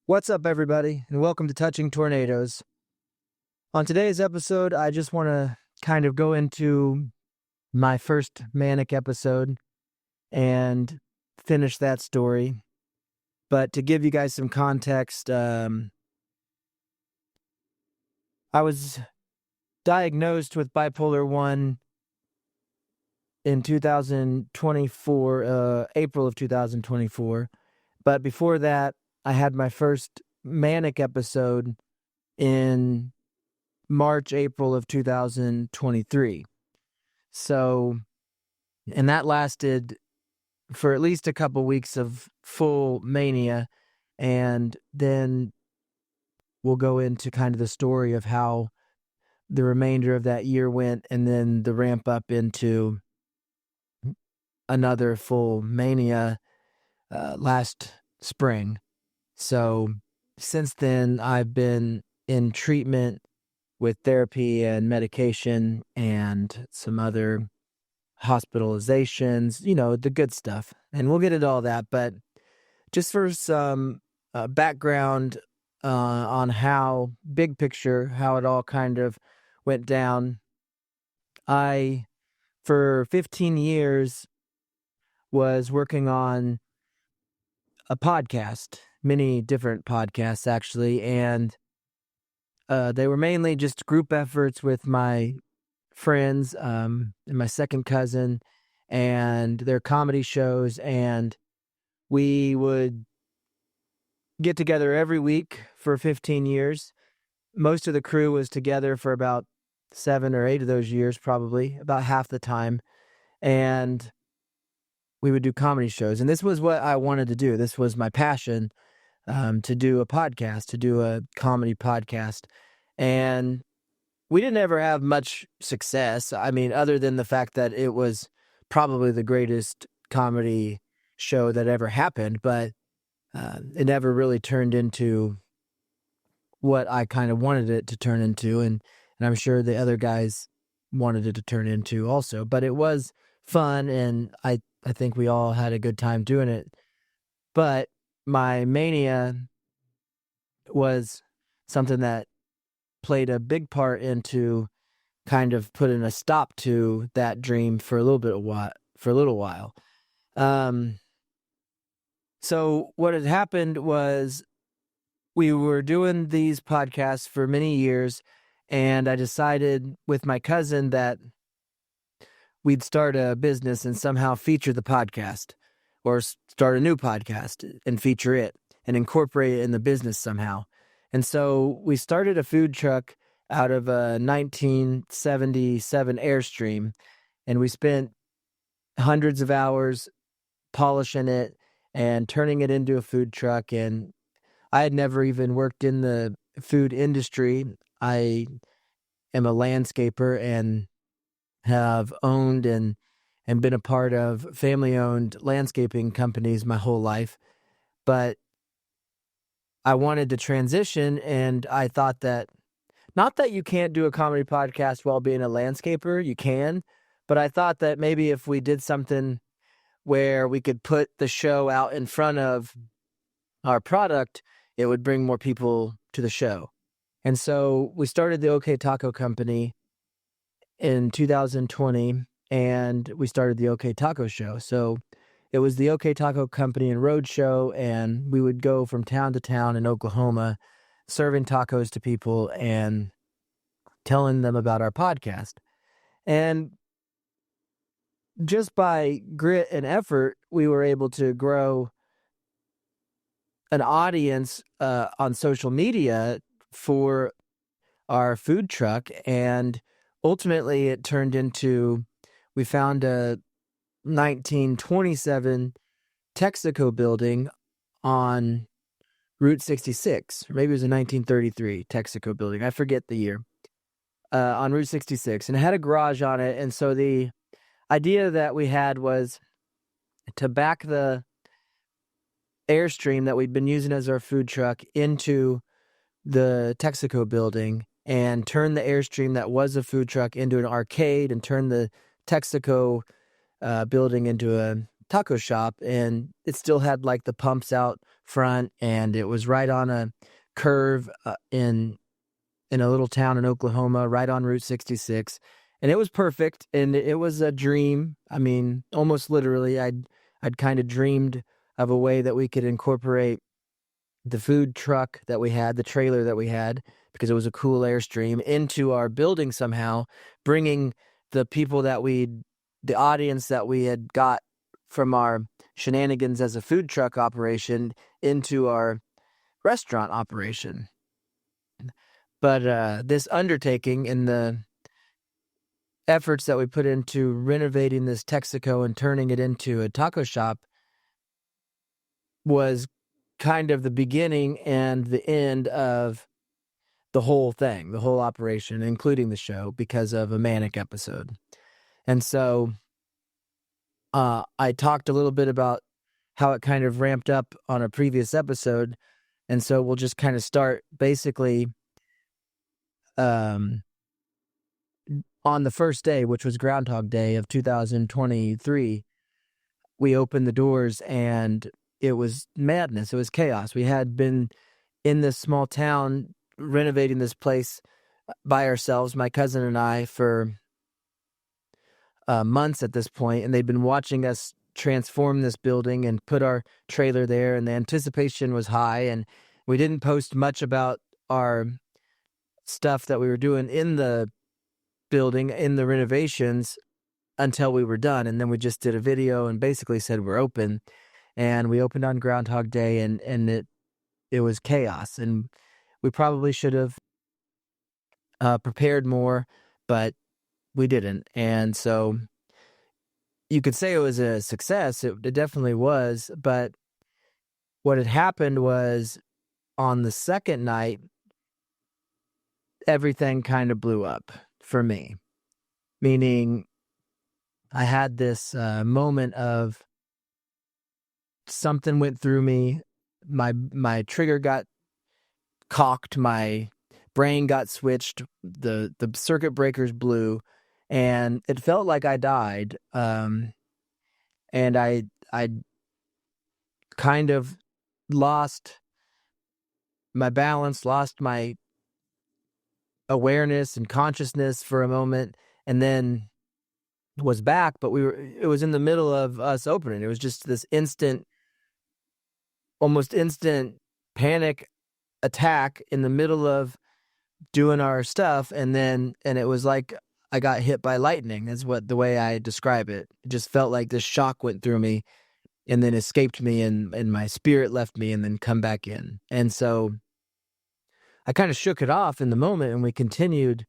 What's up, everybody, and welcome to Touching Tornadoes. On today's episode, I just want to kind of go into my first Manic episode and finish that story. But to give you guys some context, I was diagnosed with Bipolar 1 in 2024, April of 2024. But before that, I had my first Manic episode in March, April of 2023. So, and that lasted for at least a couple weeks of full mania. And then we'll go into kind of the story of how the remainder of that year went, and then the ramp up into another full mania last spring. So since then, I've been in treatment with therapy and medication and some other hospitalizations, the good stuff. And we'll get into all that. But just for some background on how, big picture, how it all kind of went down. I, for 15 years, was working on a podcast, many different podcasts, actually. And they were mainly just group efforts with my friends and my second cousin and their comedy shows. And we would get together every week for 15 years. Most of the crew was together for about 7 or 8 of those years, probably, about half the time. And we would do comedy shows. And this was what I wanted to do. This was my passion, to do a podcast, to do a comedy podcast. And we didn't ever have much success. I mean, other than the fact that it was probably the greatest comedy show that ever happened, but it never really turned into what I kind of wanted it to turn into. And I'm sure the other guys wanted it to turn into also, but it was fun. And I think we all had a good time doing it. But my mania was something that played a big part into kind of putting a stop to that dream for a little while. So what had happened was we were doing these podcasts for many years, and I decided with my cousin that we'd start a business and somehow feature the podcast, or start a new podcast and feature it and incorporate it in the business somehow. And so we started a food truck out of a 1977 Airstream, and we spent hundreds of hours polishing it and turning it into a food truck. And I had never even worked in the food industry. I am a landscaper and have owned and been a part of family-owned landscaping companies my whole life. But I wanted to transition, and I thought that, not that you can't do a comedy podcast while being a landscaper, you can, but I thought that maybe if we did something where we could put the show out in front of our product, it would bring more people to the show. And so we started the OK Taco Company in 2020, and we started the OK Taco Show. So it was the OK Taco Company and Road Show, and we would go from town to town in Oklahoma serving tacos to people and telling them about our podcast. And just by grit and effort, we were able to grow an audience on social media for our food truck. And ultimately it turned into, we found a 1927 Texaco building on Route 66, or maybe it was a 1933 Texaco building. I forget the year. On Route 66, and it had a garage on it. And so the idea that we had was to back the Airstream that we'd been using as our food truck into the Texaco building, and turn the Airstream that was a food truck into an arcade, and turn the Texaco building into a taco shop, and it still had like the pumps out front, and it was right on a curve in a little town in Oklahoma, right on Route 66. And it was perfect, and it was a dream. I mean, almost literally, I'd kind of dreamed of a way that we could incorporate the food truck that we had, the trailer that we had, because it was a cool Airstream, into our building somehow, bringing the people the audience that we had got from our shenanigans as a food truck operation into our restaurant operation. But this undertaking and the efforts that we put into renovating this Texaco and turning it into a taco shop was kind of the beginning and the end of the whole thing, the whole operation, including the show, because of a Manic episode. And so I talked a little bit about how it kind of ramped up on a previous episode. And so we'll just kind of start basically on the first day, which was Groundhog Day of 2023. We opened the doors and it was madness. It was chaos. We had been in this small town renovating this place by ourselves, my cousin and I, for months at this point, and they'd been watching us transform this building and put our trailer there, and the anticipation was high, and we didn't post much about our stuff that we were doing in the building, in the renovations, until we were done. And then we just did a video and basically said we're open. And we opened on Groundhog Day, and it was chaos. And we probably should have prepared more, but we didn't. And so you could say it was a success. It definitely was. But what had happened was, on the second night, everything kind of blew up for me. Meaning, I had this moment of something went through me. My trigger got cocked. My brain got switched. The circuit breakers blew, and it felt like I died. And I kind of lost my balance, lost my awareness and consciousness for a moment, and then was back. But it was in the middle of us opening. It was just this almost instant panic attack in the middle of doing our stuff, and it was like I got hit by lightning. That's the way I describe it. It just felt like this shock went through me and then escaped me, and my spirit left me and then come back in. And so I kind of shook it off in the moment, and we continued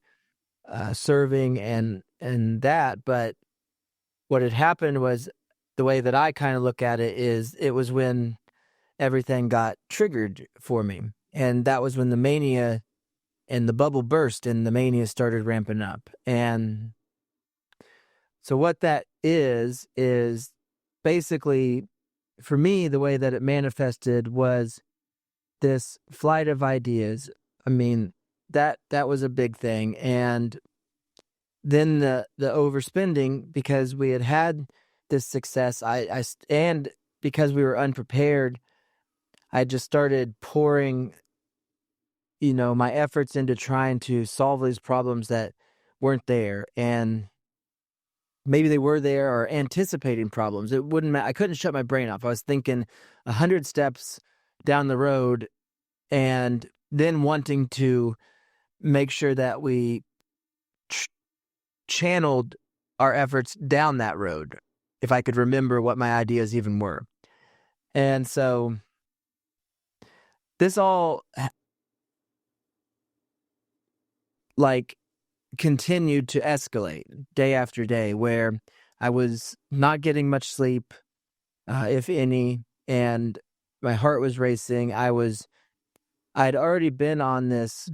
serving and that. But what had happened was, the way that I kind of look at it is, it was when everything got triggered for me. And that was when the mania and the bubble burst and the mania started ramping up. And so what that is basically, for me, the way that it manifested was this flight of ideas. I mean, that was a big thing. And then the overspending, because we had this success, and because we were unprepared, I just started pouring, my efforts into trying to solve these problems that weren't there. And maybe they were there, or anticipating problems. It wouldn't matter. I couldn't shut my brain off. I was thinking 100 steps down the road, and then wanting to make sure that we channeled our efforts down that road, if I could remember what my ideas even were. And so this all continued to escalate day after day, where I was not getting much sleep, if any, and my heart was racing. I'd already been on this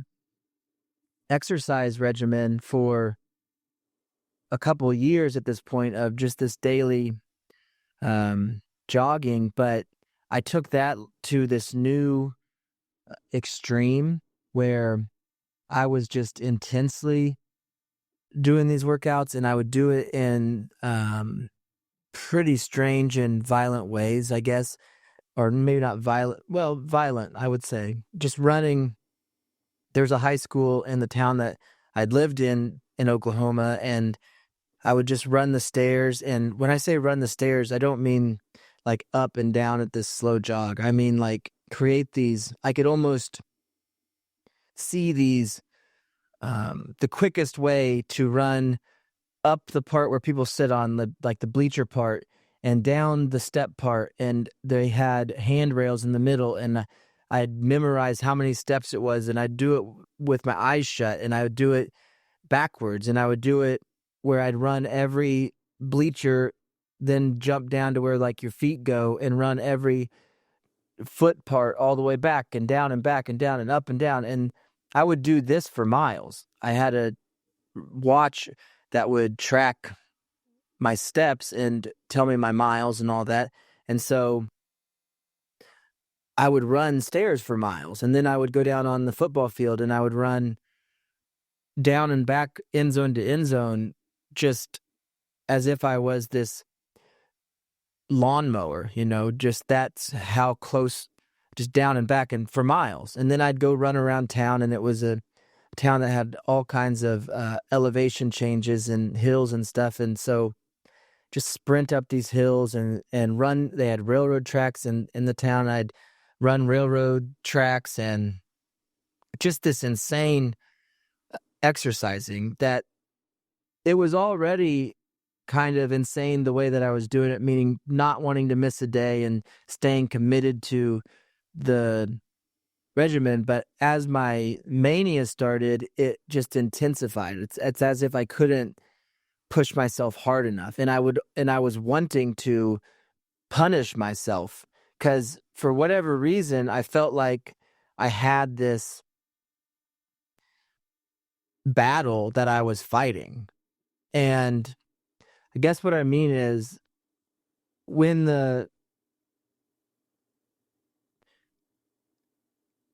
exercise regimen for a couple of years at this point, of just this daily jogging, but I took that to this new extreme, where I was just intensely doing these workouts, and I would do it in pretty strange and violent ways, I guess, or maybe not violent. Well, violent, I would say. Just running. There's a high school in the town that I'd lived in Oklahoma, and I would just run the stairs. And when I say run the stairs, I don't mean like up and down at this slow jog. I mean like create these. I could almost see these. The quickest way to run up the part where people sit on the bleacher part and down the step part, and they had handrails in the middle, and I'd memorize how many steps it was, and I'd do it with my eyes shut, and I would do it backwards, and I would do it where I'd run every bleacher, then jump down to where like your feet go and run every foot part all the way back and down and back and down and up and down. And I would do this for miles. I had a watch that would track my steps and tell me my miles and all that. And so I would run stairs for miles, and then I would go down on the football field and I would run down and back end zone to end zone, just as if I was this lawnmower, just that's how close, just down and back and for miles. And then I'd go run around town, and it was a town that had all kinds of elevation changes and hills and stuff. And so just sprint up these hills and run. They had railroad tracks in the town. I'd run railroad tracks, and just this insane exercising that it was already kind of insane the way that I was doing it, meaning not wanting to miss a day and staying committed to the regimen. But as my mania started, it just intensified. It's as if I couldn't push myself hard enough, and I was wanting to punish myself, because for whatever reason I felt like I had this battle that I was fighting. And I guess what I mean is, when the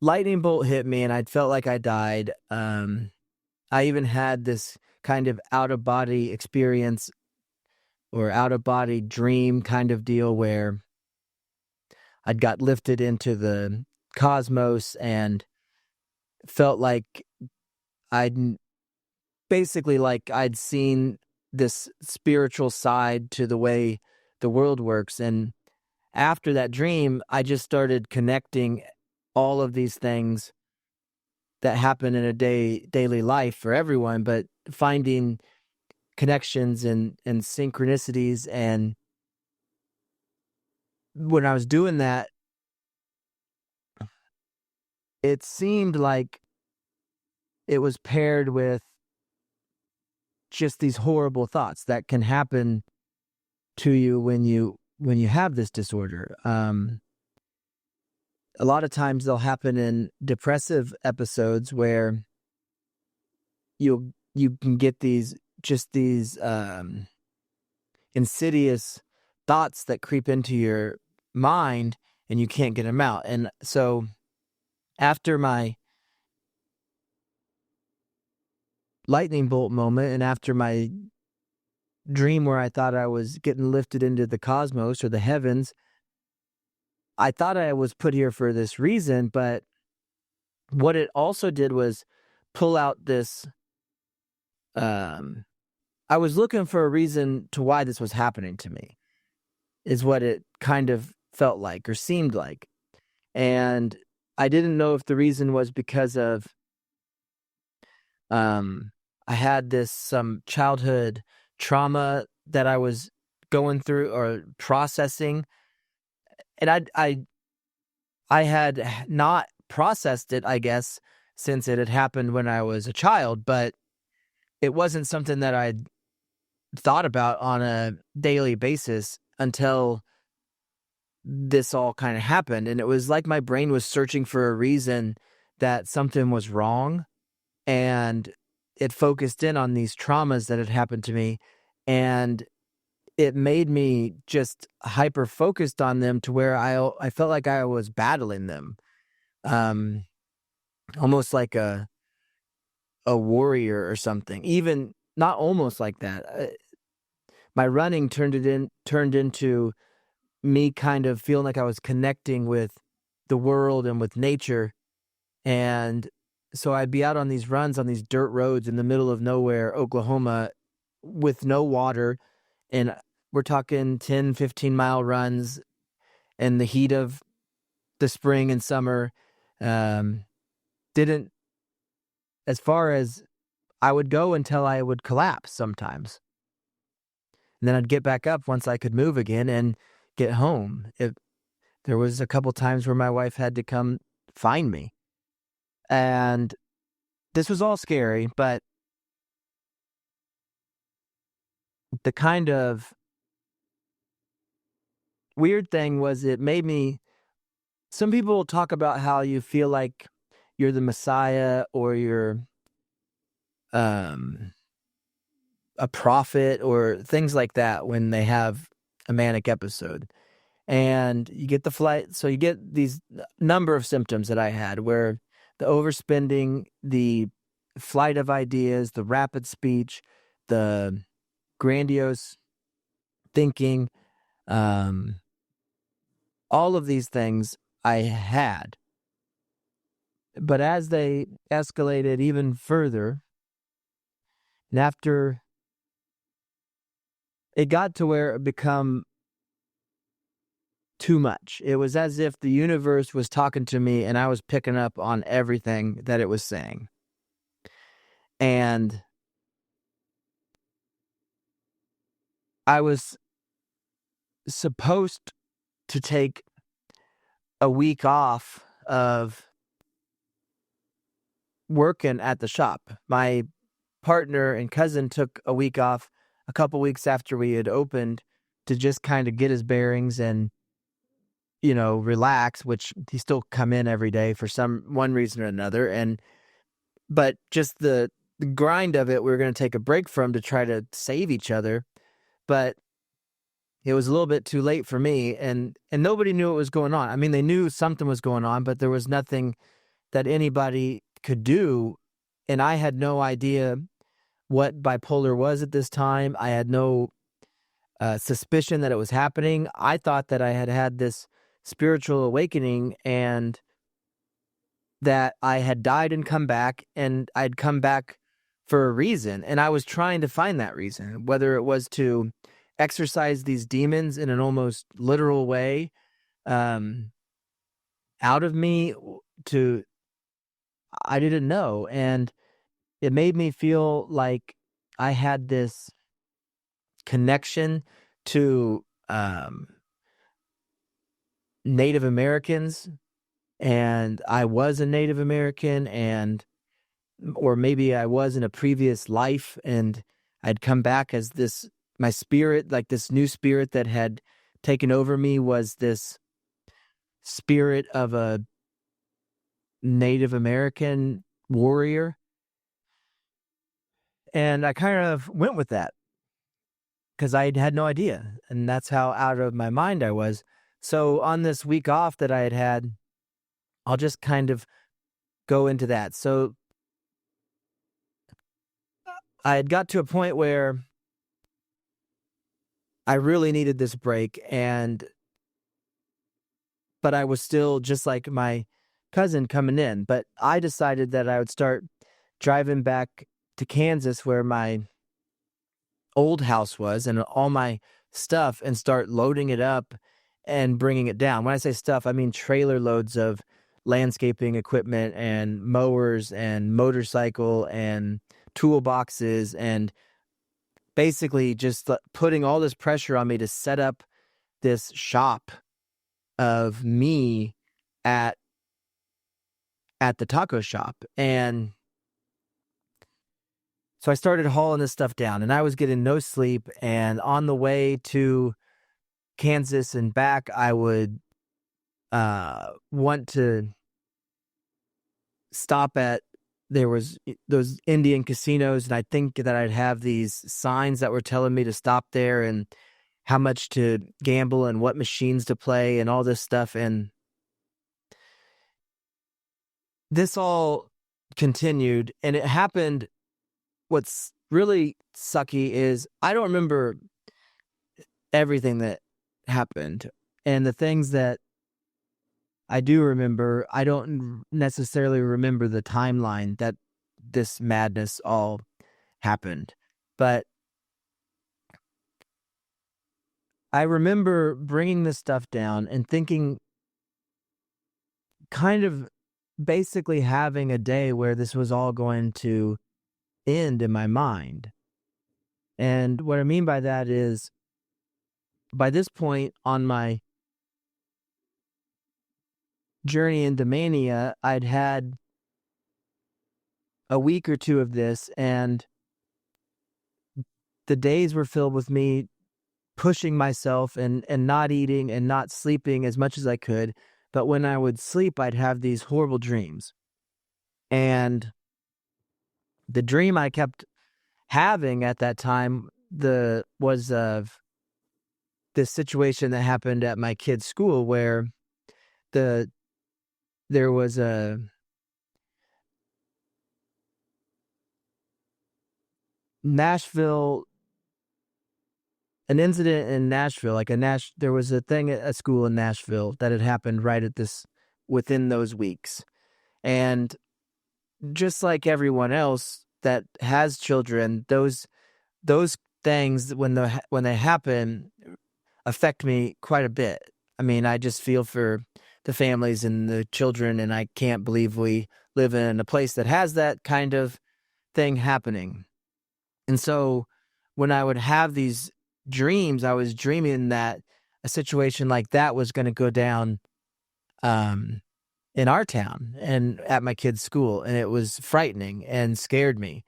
lightning bolt hit me and I felt like I died, I even had this kind of out of body experience or out of body dream kind of deal where I'd got lifted into the cosmos and felt like I'd basically like I'd seen this spiritual side to the way the world works. And after that dream, I just started connecting all of these things that happen in a daily life for everyone, but finding connections and synchronicities. And when I was doing that, it seemed like it was paired with just these horrible thoughts that can happen to you when you have this disorder. A lot of times they'll happen in depressive episodes where you can get these insidious thoughts that creep into your mind, and you can't get them out. And so after my lightning bolt moment, and after my dream where I thought I was getting lifted into the cosmos or the heavens, I thought I was put here for this reason. But what it also did was pull out this, I was looking for a reason to why this was happening to me, is what it kind of felt like or seemed like. And I didn't know if the reason was because of I had some childhood trauma that I was going through or processing, and I had not processed it, I guess, since it had happened when I was a child, but it wasn't something that I'd thought about on a daily basis until this all kind of happened. And it was like my brain was searching for a reason that something was wrong, and it focused in on these traumas that had happened to me, and it made me just hyper focused on them to where I felt like I was battling them, almost like a warrior or something. Even not almost like that. my running turned into me kind of feeling like I was connecting with the world and with nature. And so I'd be out on these runs on these dirt roads in the middle of nowhere, Oklahoma, with no water. And we're talking 10, 15-mile runs in the heat of the spring and summer. Didn't, as far as I would go until I would collapse sometimes. And then I'd get back up once I could move again and get home. There was a couple times where my wife had to come find me. And this was all scary, but the kind of weird thing was it made me. Some people talk about how you feel like you're the Messiah or you're um, a prophet or things like that when they have a manic episode. And you get the flight. So you get these number of symptoms that I had where the overspending, the flight of ideas, the rapid speech, the grandiose thinking, all of these things I had. But as they escalated even further, and after it got to where it become too much, it was as if the universe was talking to me and I was picking up on everything that it was saying. And I was supposed to take a week off of working at the shop. My partner and cousin took a week off a couple weeks after we had opened to just kind of get his bearings and, relax, which he still come in every day for one reason or another. But just the grind of it, we were going to take a break from to try to save each other. But it was a little bit too late for me, and nobody knew what was going on. I mean, they knew something was going on, but there was nothing that anybody could do, and I had no idea what bipolar was at this time. I had no suspicion that it was happening. I thought that I had this spiritual awakening and that I had died and come back, and I'd come back for a reason, and I was trying to find that reason, whether it was to exorcise these demons in an almost literal way out of me. I didn't know, and it made me feel like I had this connection to Native Americans, and I was a Native American, or maybe I was in a previous life, and I'd come back as my spirit, like this new spirit that had taken over me was this spirit of a Native American warrior. And I kind of went with that because I had no idea. And that's how out of my mind I was. So on this week off that I had, I'll just kind of go into that. So I had got to a point where I really needed this break, but I was still just like my cousin coming in. But I decided that I would start driving back to Kansas where my old house was and all my stuff and start loading it up and bringing it down. When I say stuff, I mean trailer loads of landscaping equipment and mowers and motorcycle and toolboxes, and basically just putting all this pressure on me to set up this shop of me at the taco shop. And so I started hauling this stuff down, and I was getting no sleep. And on the way to Kansas and back, I would want to stop at, there was those Indian casinos, and I think that I'd have these signs that were telling me to stop there and how much to gamble and what machines to play and all this stuff. And this all continued, and it happened. What's really sucky is I don't remember everything that happened. And the things that I do remember, I don't necessarily remember the timeline that this madness all happened. But I remember bringing this stuff down and thinking, kind of basically having a day where this was all going to end in my mind. And what I mean by that is, by this point on my journey into mania, I'd had a week or two of this, and the days were filled with me pushing myself and not eating and not sleeping as much as I could. But when I would sleep, I'd have these horrible dreams. And the dream I kept having at that time was of this situation that happened at my kid's school where there was an incident in Nashville, there was a thing at a school in Nashville that had happened within those weeks. And just like everyone else that has children, those things, when they happen, affect me quite a bit. I mean, I just feel for the families and the children, and I can't believe we live in a place that has that kind of thing happening. And so when I would have these dreams, I was dreaming that a situation like that was going to go down in our town and at my kid's school, and it was frightening and scared me.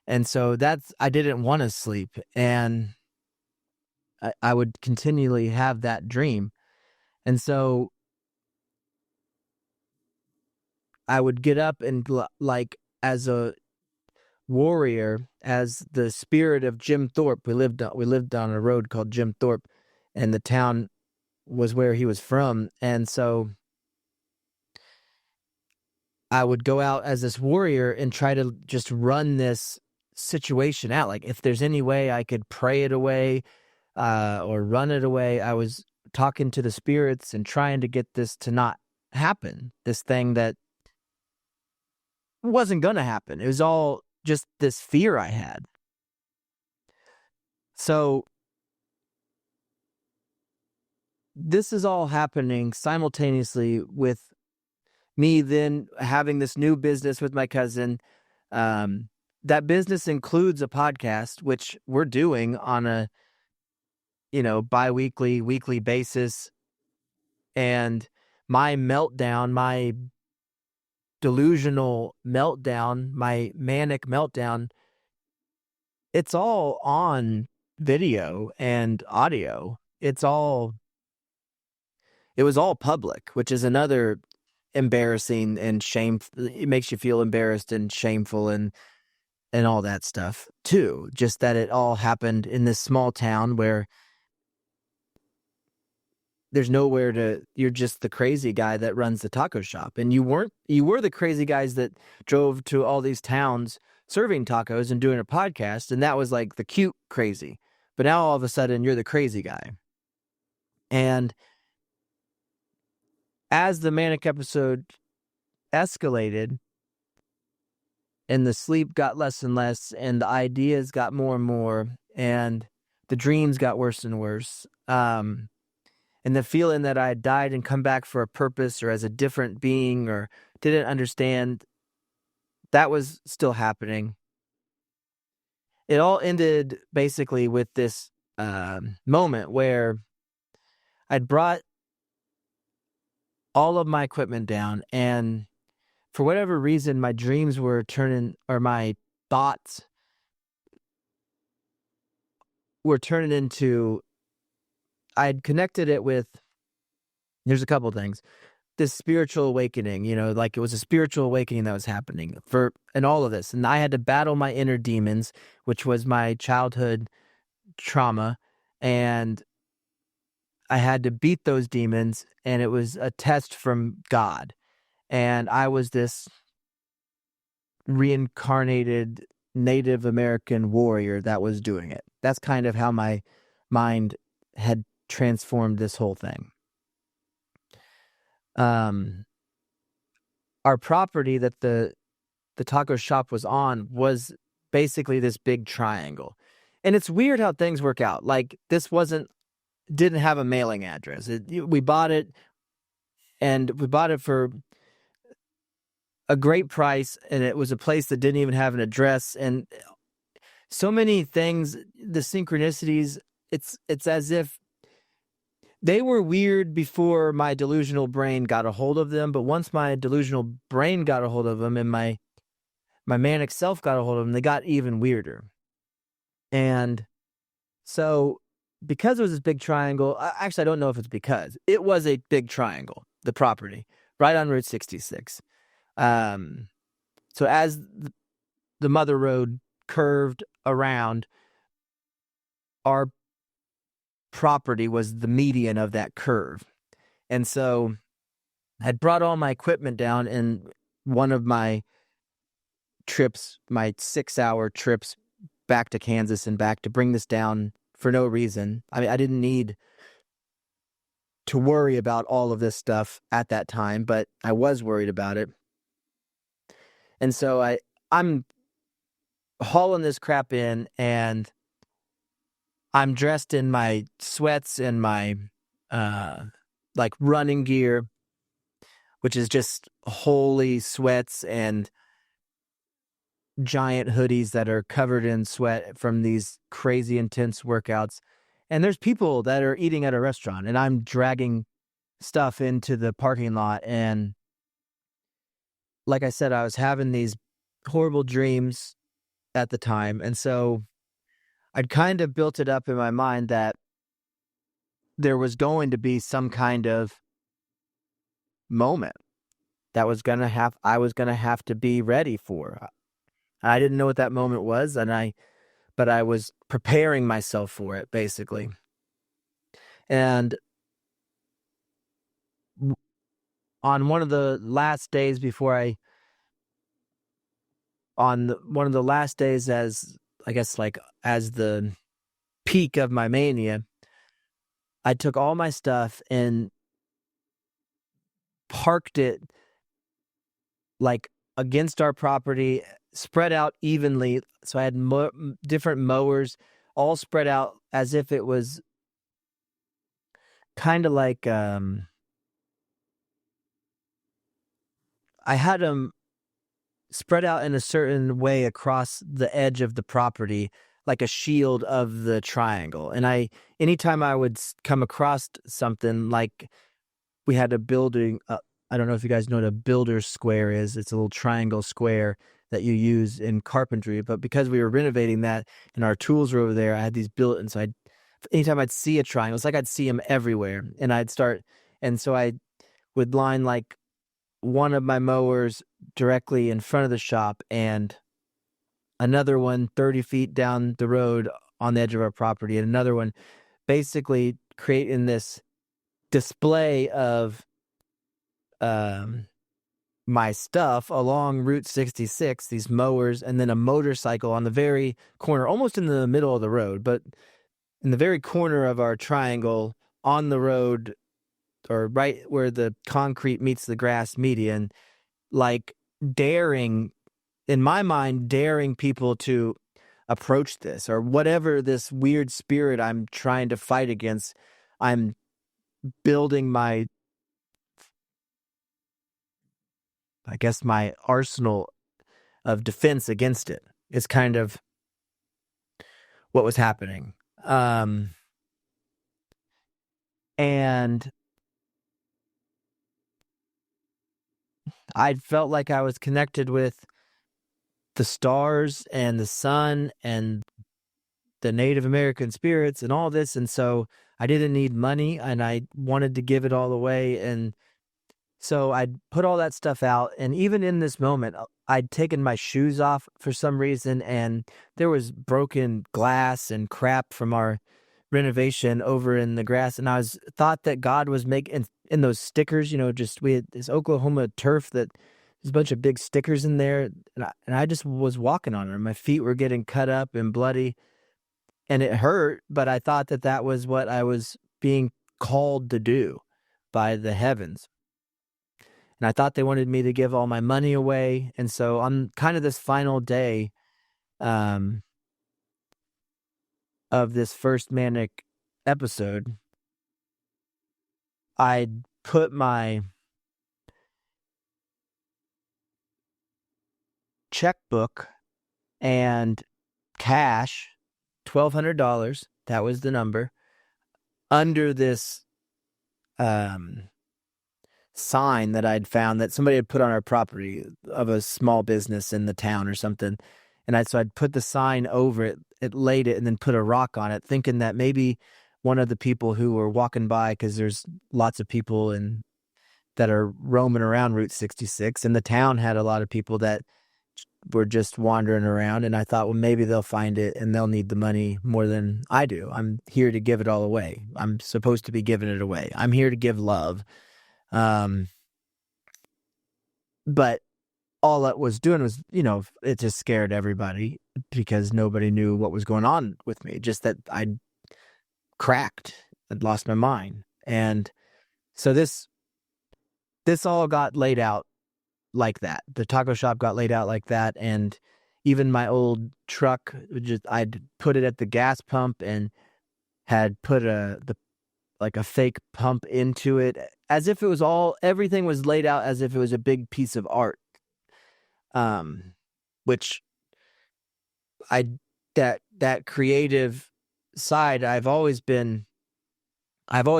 And so I didn't want to sleep, and I would continually have that dream. And so I would get up and like as a warrior, as the spirit of Jim Thorpe. We lived on a road called Jim Thorpe, and the town was where he was from. And so I would go out as this warrior and try to just run this situation out. Like, if there's any way I could pray it away or run it away, I was talking to the spirits and trying to get this to not happen. This thing that wasn't going to happen. It was all just this fear I had. So this is all happening simultaneously with me then having this new business with my cousin. That business includes a podcast, which we're doing on a bi-weekly, weekly basis. And my meltdown, my delusional meltdown, my manic meltdown, it's all on video and audio. It was all public, which is another embarrassing and shameful. It makes you feel embarrassed and shameful and all that stuff too. Just that it all happened in this small town where there's you're just the crazy guy that runs the taco shop. And you were the crazy guys that drove to all these towns serving tacos and doing a podcast. And that was like the cute crazy. But now all of a sudden you're the crazy guy. And as the manic episode escalated and the sleep got less and less and the ideas got more and more and the dreams got worse and worse, and the feeling that I had died and come back for a purpose or as a different being or didn't understand, that was still happening. It all ended basically with this moment where I'd brought all of my equipment down, and for whatever reason, my dreams were my thoughts were turning into, I'd connected it with, there's a couple things. This spiritual awakening, like it was a spiritual awakening that was happening and all of this. And I had to battle my inner demons, which was my childhood trauma. And I had to beat those demons, and it was a test from God. And I was this reincarnated Native American warrior that was doing it. That's kind of how my mind had transformed this whole thing. Our property that the taco shop was on was basically this big triangle. And it's weird how things work out. Like, this didn't have a mailing address. We bought it, and we bought it for a great price, and it was a place that didn't even have an address. And so many things, the synchronicities, it's as if they were weird before my delusional brain got a hold of them, but once my delusional brain got a hold of them and my manic self got a hold of them, they got even weirder. And so, because it was this big triangle, actually, I don't know if it's because. It was a big triangle, the property, right on Route 66. So as the mother road curved around, our property was the median of that curve. And so I had brought all my equipment down in one of my trips, my 6-hour trips back to Kansas and back, to bring this down for no reason. I mean, I didn't need to worry about all of this stuff at that time, but I was worried about it. And so I'm hauling this crap in, and I'm dressed in my sweats and my like running gear, which is just holy sweats and giant hoodies that are covered in sweat from these crazy intense workouts. And there's people that are eating at a restaurant, and I'm dragging stuff into the parking lot. And like I said, I was having these horrible dreams at the time. And so I'd kind of built it up in my mind that there was going to be some kind of moment that I was going to have to be ready for. I didn't know what that moment was, but I was preparing myself for it, basically. And on one of the last days one of the last days, as I guess, like, as the peak of my mania, I took all my stuff and parked it like against our property, spread out evenly. So I had different mowers all spread out as if it was kind of like, I had them spread out in a certain way across the edge of the property, like a shield of the triangle. And anytime I would come across something, like, we had a building, I don't know if you guys know what a builder's square is. It's a little triangle square that you use in carpentry. But because we were renovating that and our tools were over there, I had these built. And so anytime I'd see a triangle, it's like I'd see them everywhere. And so I would line like one of my mowers directly in front of the shop, and another one 30 feet down the road on the edge of our property, and another one, basically creating this display of my stuff along Route 66, these mowers, and then a motorcycle on the very corner, almost in the middle of the road, but in the very corner of our triangle on the road, or right where the concrete meets the grass median, like daring people to approach this, or whatever this weird spirit I'm trying to fight against. I'm building my arsenal of defense against it. Is kind of what was happening. And I felt like I was connected with the stars and the sun and the Native American spirits and all this. And so I didn't need money, and I wanted to give it all away. And so I'd put all that stuff out. And even in this moment, I'd taken my shoes off for some reason, and there was broken glass and crap from our renovation over in the grass. And I thought that God was making, in those stickers, we had this Oklahoma turf that there's a bunch of big stickers in there. And I just was walking on it. My feet were getting cut up and bloody. and it hurt, but I thought that that was what I was being called to do by the heavens. And I thought they wanted me to give all my money away. And so on kind of this final day um, of this first manic episode, I put my checkbook and cash, $1,200, that was the number, under this sign that I'd found that somebody had put on our property of a small business in the town or something. And so I'd put the sign over it, laid it, and then put a rock on it, thinking that maybe one of the people who were walking by, because there's lots of people that are roaming around Route 66, and the town had a lot of people that were just wandering around. And I thought, well, maybe they'll find it and they'll need the money more than I do. I'm here to give it all away. I'm supposed to be giving it away. I'm here to give love. But all it was doing was, it just scared everybody because nobody knew what was going on with me. Just that I'd cracked, I'd lost my mind. And so this all got laid out like that. The taco shop got laid out like that. And even my old truck, I'd put it at the gas pump and had put a fake pump into it, as if it was everything was laid out as if it was a big piece of art. Which that creative side, I've always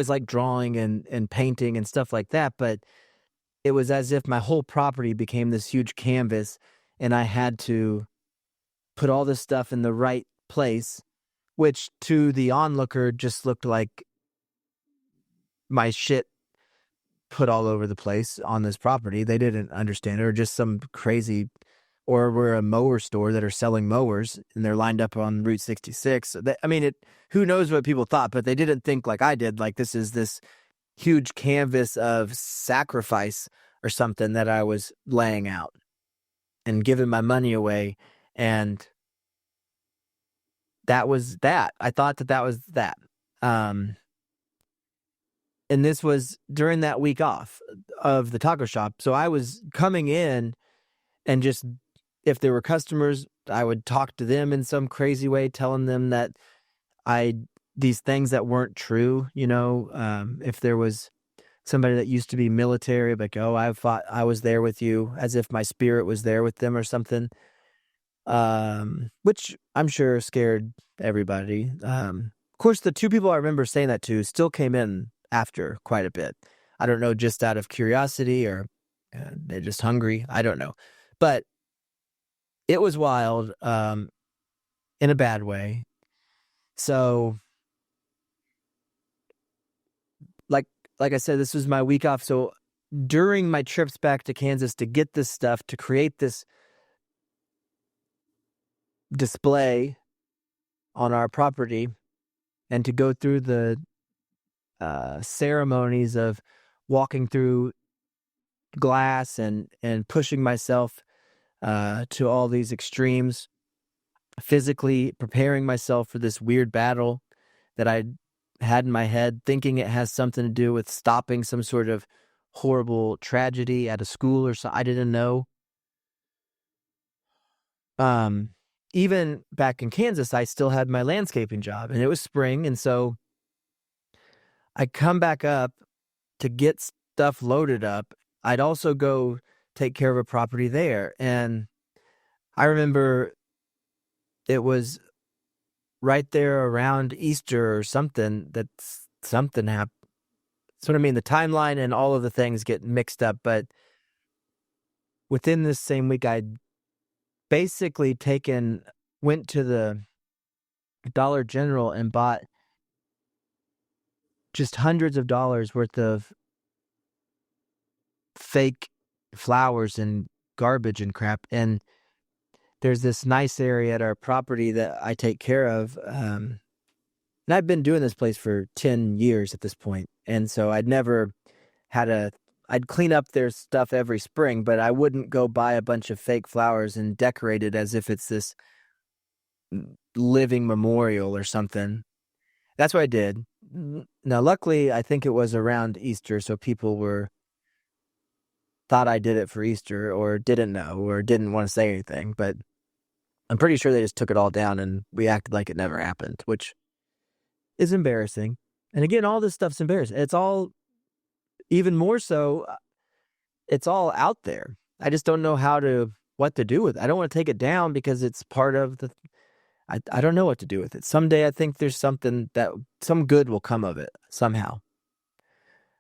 liked drawing and painting and stuff like that, but it was as if my whole property became this huge canvas and I had to put all this stuff in the right place, which to the onlooker just looked like my shit put all over the place on this property. They didn't understand it, or just some crazy, or we're a mower store that are selling mowers and they're lined up on Route 66. Who knows what people thought, but they didn't think like I did, like this is this huge canvas of sacrifice or something that I was laying out and giving my money away. And that was that. I thought that was that. And this was during that week off of the taco shop. So I was coming in and just, if there were customers, I would talk to them in some crazy way, telling them that these things that weren't true, if there was somebody that used to be military, like, oh, I was there with you, as if my spirit was there with them or something, which I'm sure scared everybody. Of course, the two people I remember saying that to still came in after quite a bit. I don't know, just out of curiosity or they're just hungry. I don't know. But it was wild, in a bad way. So, like I said, this was my week off. So during my trips back to Kansas to get this stuff, to create this display on our property, and to go through the ceremonies of walking through glass and pushing myself to all these extremes, physically preparing myself for this weird battle that I had in my head, thinking it has something to do with stopping some sort of horrible tragedy at a school or so. I didn't know. Even back in Kansas, I still had my landscaping job, and it was spring. And so I come back up to get stuff loaded up. I'd also go take care of a property there. And I remember it was right there around Easter or something that something happened. That's what I mean. The timeline and all of the things get mixed up. But within this same week, I'd basically went to the Dollar General and bought just hundreds of dollars worth of fake flowers and garbage and crap. And there's this nice area at our property that I take care of. And I've been doing this place for 10 years at this point. And so I'd never I'd clean up their stuff every spring, but I wouldn't go buy a bunch of fake flowers and decorate it as if it's this living memorial or something. That's what I did. Now, luckily, I think it was around Easter, so people thought I did it for Easter or didn't know or didn't want to say anything, but I'm pretty sure they just took it all down and we acted like it never happened, which is embarrassing. And again, all this stuff's embarrassing. It's all, even more so, it's all out there. I just don't know what to do with it. I don't want to take it down because it's part of I don't know what to do with it. Someday I think there's some good will come of it somehow.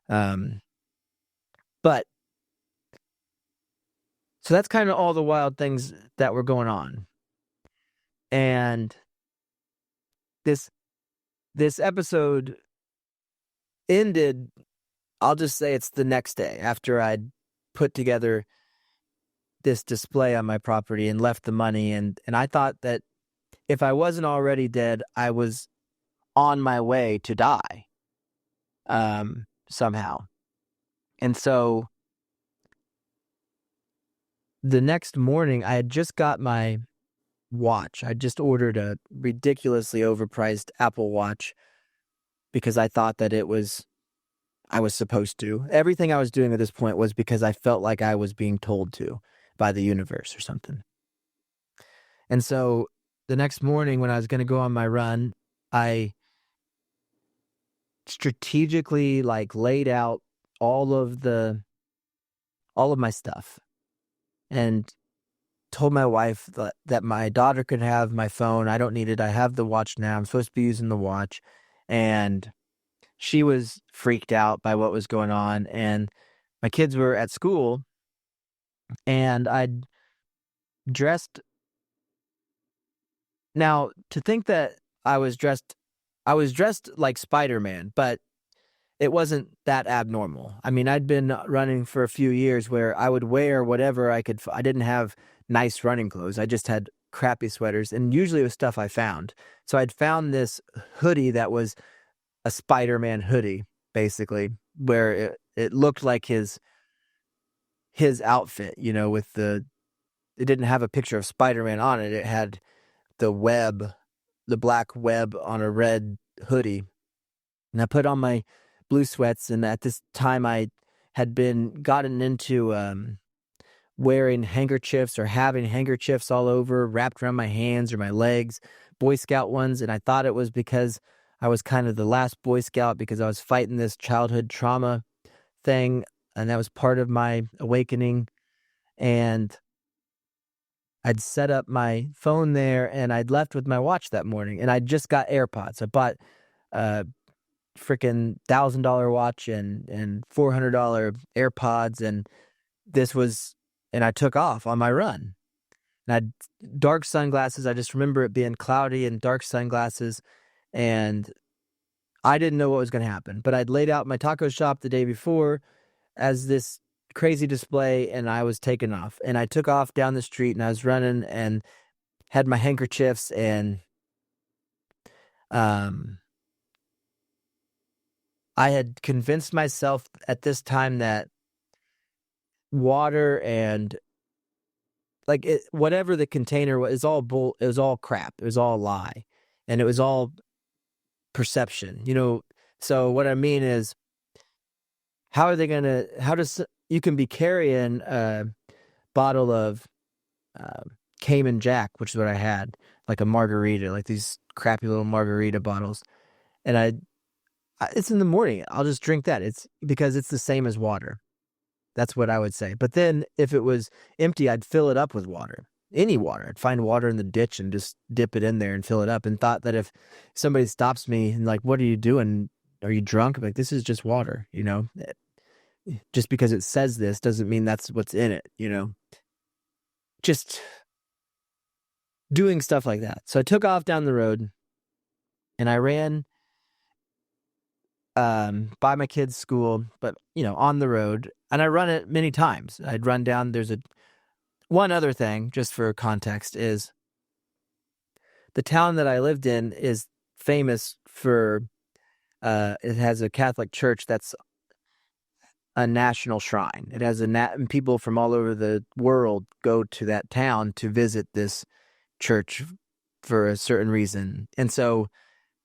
But so that's kind of all the wild things that were going on. And this episode ended, I'll just say it's the next day after I'd put together this display on my property and left the money. And I thought that if I wasn't already dead, I was on my way to die somehow. And so the next morning, I had just got my watch. I just ordered a ridiculously overpriced Apple Watch because I thought that I was supposed to. Everything I was doing at this point was because I felt like I was being told to by the universe or something. And so the next morning when I was going to go on my run, I strategically laid out all of my stuff and told my wife that my daughter could have my phone. I don't need it. I have the watch now. I'm supposed to be using the watch. And she was freaked out by what was going on. And my kids were at school and I'd dressed. Now, to think that I was dressed like Spider-Man, but it wasn't that abnormal. I mean, I'd been running for a few years where I would wear whatever I could. I didn't have nice running clothes. I just had crappy sweaters, and usually it was stuff I found. So I'd found this hoodie that was a Spider-Man hoodie, basically, where it looked like his outfit, it didn't have a picture of Spider-Man on it. It had the black web on a red hoodie. And I put on my blue sweats, and at this time I had gotten into wearing handkerchiefs or having handkerchiefs all over, wrapped around my hands or my legs, Boy Scout ones, and I thought it was because I was kind of the last Boy Scout because I was fighting this childhood trauma thing, and that was part of my awakening. And I'd set up my phone there, and I'd left with my watch that morning, and I just got AirPods. I bought freaking $1,000 watch and $400 AirPods, and I took off on my run. And I had dark sunglasses. I just remember it being cloudy and dark sunglasses, and I didn't know what was going to happen. But I'd laid out my taco shop the day before as this crazy display, and I was taking off. And I took off down the street, and I was running and had my handkerchiefs, and I had convinced myself at this time that water and whatever the container was, it was all crap. It was all a lie. And it was all perception, So what I mean is, you can be carrying a bottle of Cayman Jack, which is what I had, like a margarita, like these crappy little margarita bottles. And it's in the morning. I'll just drink that. It's because it's the same as water. That's what I would say. But then if it was empty, I'd fill it up with water. Any water. I'd find water in the ditch and just dip it in there and fill it up, and thought that if somebody stops me and what are you doing? Are you drunk? I'm like, this is just water, Just because it says this doesn't mean that's what's in it, Just doing stuff like that. So I took off down the road and I ran by my kids' school, but on the road, and I run it many times. I'd run down. There's one other thing, just for context, is the town that I lived in is famous for it has a Catholic church that's a national shrine. It has and people from all over the world go to that town to visit this church for a certain reason. And so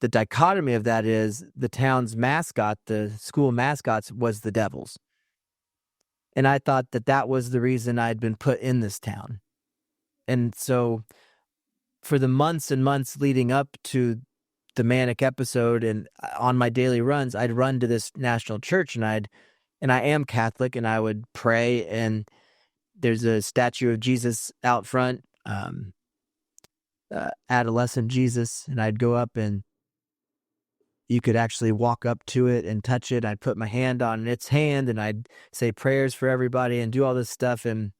the dichotomy of that is the town's mascot, the school mascots, was the devils. And I thought that that was the reason I'd been put in this town. And so for the months and months leading up to the Manic episode and on my daily runs, I'd run to this national church, and I am Catholic, and I would pray, and there's a statue of Jesus out front, adolescent Jesus, and I'd go up, and you could actually walk up to it and touch it. I'd put my hand on its hand, and I'd say prayers for everybody and do all this stuff, and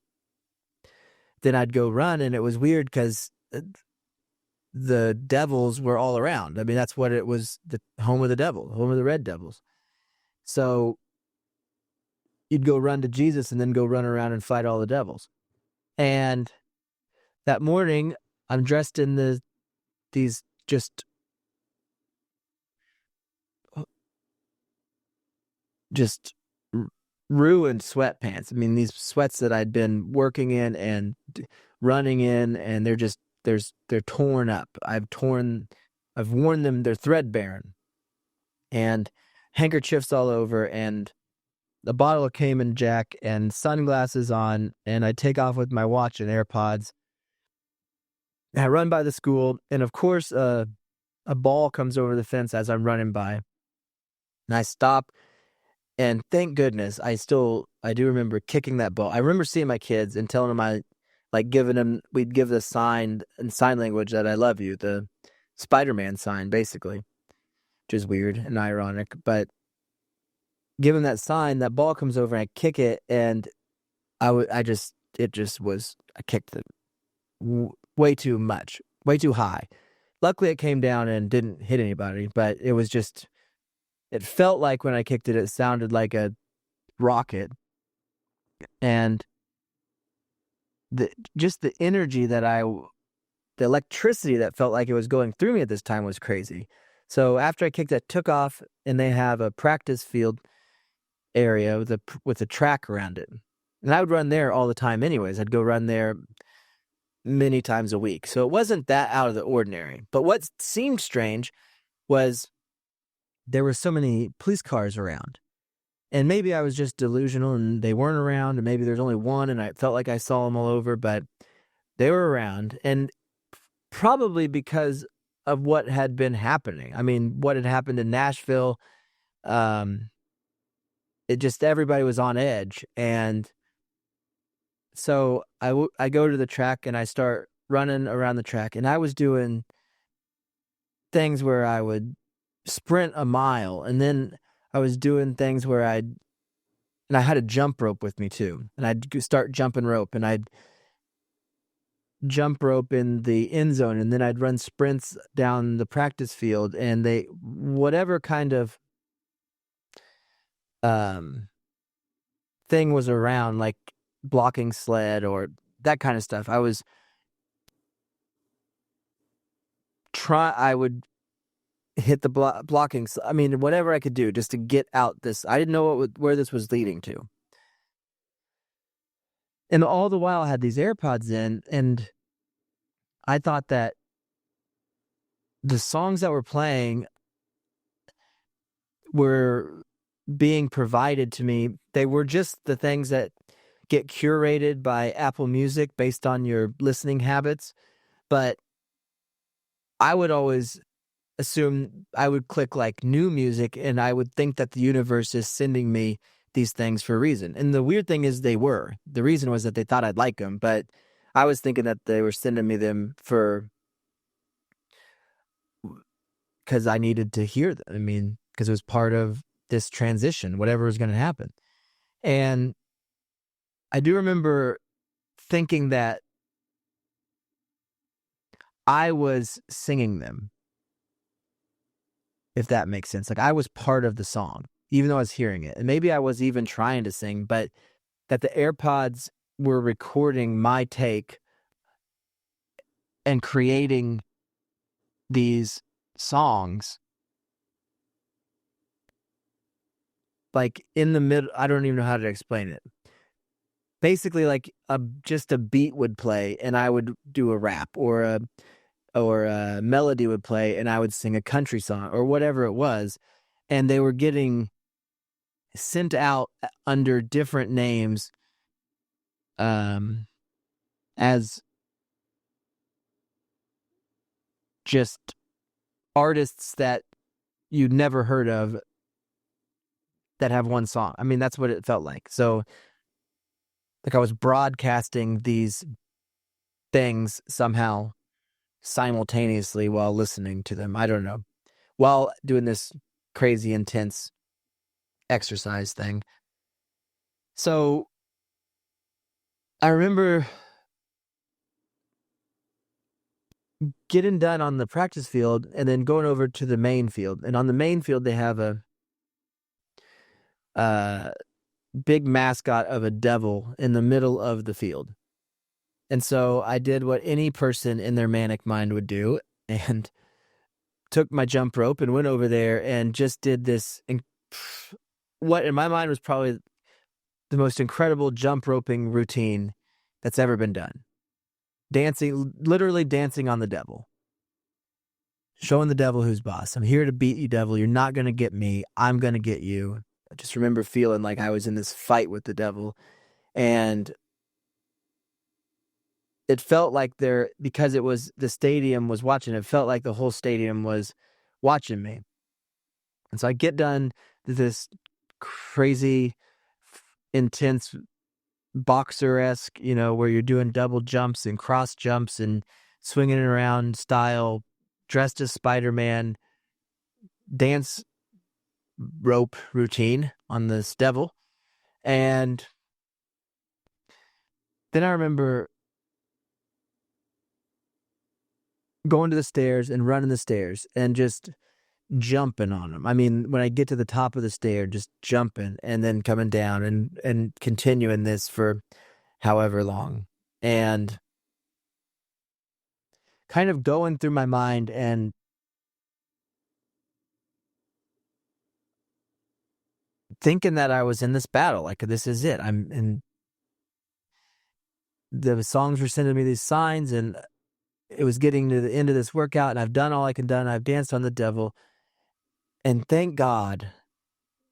then I'd go run, and it was weird because the devils were all around. I mean, that's what it was, the home of the devil, home of the red devils. So you'd go run to Jesus and then go run around and fight all the devils. And that morning, I'm dressed in these just ruined sweatpants. I mean, these sweats that I'd been working in and running in, and they're torn up. I've worn them. They're threadbare, and handkerchiefs all over, and a bottle of Cayman Jack, and sunglasses on, and I take off with my watch and AirPods. And I run by the school, and of course, a ball comes over the fence as I'm running by, and I stop. And thank goodness, I do remember kicking that ball. I remember seeing my kids and telling them giving them, we'd give the sign in sign language that I love you, the Spider-Man sign, basically, which is weird and ironic. But give them that sign, that ball comes over, and I kick it, and I kicked it way too much, way too high. Luckily, it came down and didn't hit anybody, but it was just, it felt like when I kicked it, it sounded like a rocket. And the energy the electricity that felt like it was going through me at this time was crazy. So after I kicked that, took off, and they have a practice field area with a track around it. And I would run there all the time anyways. I'd go run there many times a week. So it wasn't that out of the ordinary. But what seemed strange was there were so many police cars around. And maybe I was just delusional and they weren't around, and maybe there's only one, and I felt like I saw them all over, but they were around. And probably because of what had been happening. I mean, what had happened in Nashville, everybody was on edge. And so I go to the track and I start running around the track, and I was doing things where I would sprint a mile, and then I was doing things where I had a jump rope with me too, and I'd start jumping rope, and I'd jump rope in the end zone, and then I'd run sprints down the practice field, and whatever kind of thing was around, like blocking sled or that kind of stuff, I would hit the blocking. I mean, whatever I could do just to get out this. I didn't know where this was leading to. And all the while I had these AirPods in, and I thought that the songs that were playing were being provided to me. They were just the things that get curated by Apple Music based on your listening habits. But I would always assume I would click like new music, and I would think that the universe is sending me these things for a reason. And the weird thing is the reason was that they thought I'd like them, but I was thinking that they were sending me them because I needed to hear them. I mean, because it was part of this transition, whatever was going to happen. And I do remember thinking that I was singing them, if that makes sense. Like I was part of the song, even though I was hearing it. And maybe I was even trying to sing, but that the AirPods were recording my take and creating these songs like in the middle. I don't even know how to explain it. Basically, like just a beat would play, and I would do a rap or a or a melody would play, and I would sing a country song or whatever it was, and they were getting sent out under different names, as just artists that you'd never heard of that have one song. I mean, that's what it felt like. So, like, I was broadcasting these things somehow simultaneously while listening to them. I don't know. While doing this crazy intense exercise thing. So I remember getting done on the practice field and then going over to the main field. And on the main field, they have a big mascot of a devil in the middle of the field. And so I did what any person in their manic mind would do and took my jump rope and went over there and just did this, what in my mind was probably the most incredible jump roping routine that's ever been done. Literally dancing on the devil. Showing the devil who's boss. I'm here to beat you, devil. You're not going to get me. I'm going to get you. I just remember feeling like I was in this fight with the devil. And it felt like because it was the stadium was watching, it felt like the whole stadium was watching me. And so I get done this crazy, intense, boxer-esque, where you're doing double jumps and cross jumps and swinging it around style, dressed as Spider-Man, dance rope routine on this devil. And then I remember going to the stairs and running the stairs and just jumping on them. I mean, when I get to the top of the stair, just jumping and then coming down and continuing this for however long. And kind of going through my mind and thinking that I was in this battle, like this is it. I'm in. The songs were sending me these signs, and it was getting to the end of this workout, and I've done all I can do. I've danced on the devil, and thank God,